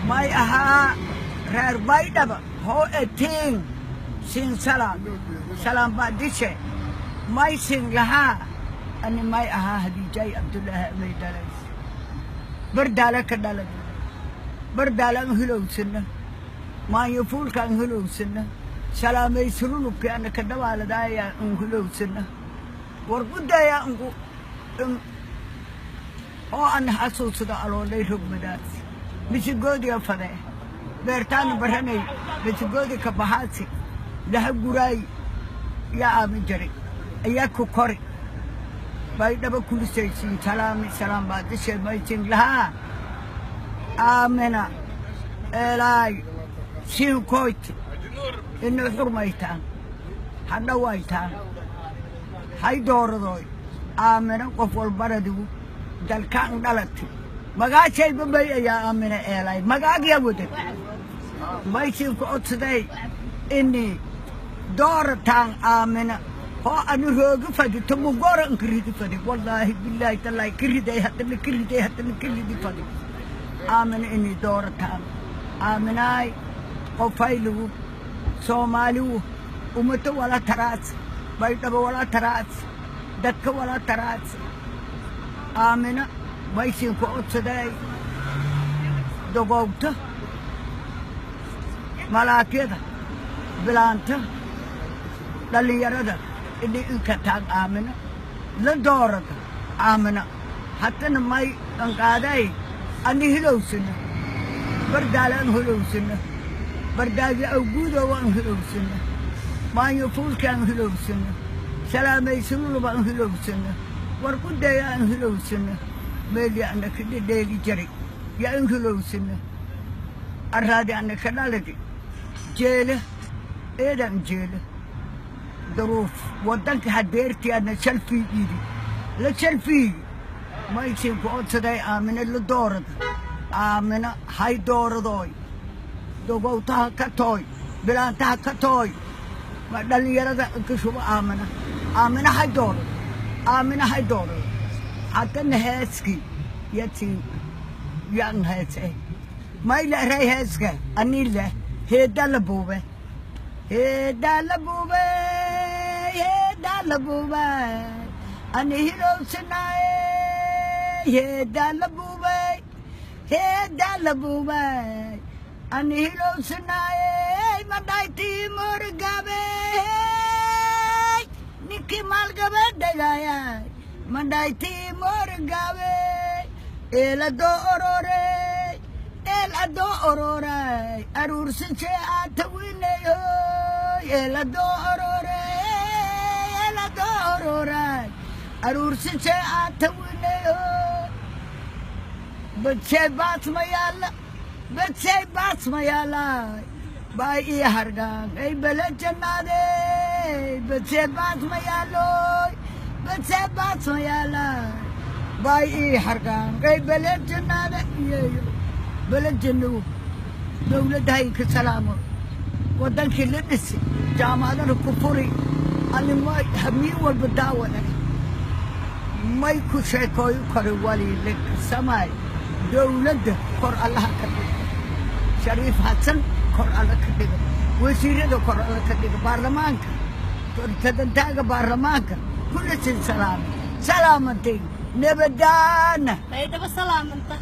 may ahaa reer baydhaba hoo etiin sin salaan baa dishe may sin lahaa ani may ahaa hadiijay abdullaahi amay dhalays bardaala ka dhalay bardaalaan hilowsana maayo fuulkaan hilowsana salaamay sululubkii ana ka dhawaaladaaya un hilowsana wargudaya unku oo an xasuusada aloolay rogmadaas misigoodiya fadee beertaana baranay misigoodi ka baxaasi laha guraay yaa aamin jaray ayaa ku kori baydhaba kulisaysiin salaam baa dishay maysin lahaa aamina eelaay siin koyti inay xurmaytaan hadhawaytaan hay dooradooy aamina qof walbaradigu dalkaan dhalati magaashayba bay ayaa aamina eelaay magaagya wadan maysin ku odsaday inii doorataan aamina hoo ani roogi fadi tamugora nkiridi fadi wallaahi billaahi tallaahi kiriday haddana kiridi fadi aamina inii doorataan aaminaay qofayligu soomaaligu ummata wala taraas baydhaba wala taraas dadka wala taraas aamina maysin ku odsaday dogowta malaakyada bilaanta dhallinyarada inay inka taag aamina la doorada aamina haddana may anqaaday ani hilowsana bardaalaan hilowsana bardaagyo awguudoo waan hilowsana maayo fuulkaan hilowsana salaamay sululubaan hilowsana warqudaya aan hilowsana meeli ana ka dhedheeli jaray yaa in hilowsana arraadi ana ka dhaladi jeela eedaan jeela daruuf waddanka hadeertii ana shalfiigiidi la shalfiigi maysin ku odsaday aamina la doorada aamina hay dooradooy dogowtaha ka tooy bilaantaha ka tooy ma dhallinyarada inka shubo aamina hay doorado haddana heeskii yatiin yan heese may leray heeska anii leh heedda la buube ani hilowsanaaye heedda la buubay ani hilowsanaaye madhaytii moorgabe ninkii maalgabe dhagaayay madhaytii moorgabe eeladoo ororay aruursajee aatawineyo eeladoo ororay aruursajee aatawineyo badshay baas ma yaala bay ii hargaan ay bala jannaade badshay baas ma yaala bay ii hargaan ay bala jannaade iyeyo bala jannow dowladdahay ka salaamo waddankii la dhisi jaamacadana ku furi ani may hamiin walba daawaday may ku sheekooyo kore waliile samaay dowladda kor allaha ka dhigo shariif xasan kor alla ka dhigo wasiirada kor alla ka dhigo baarlamaanka tadantaaga baarlamaanka kulla sin salaamantay nabadaana baydhaba salaamanta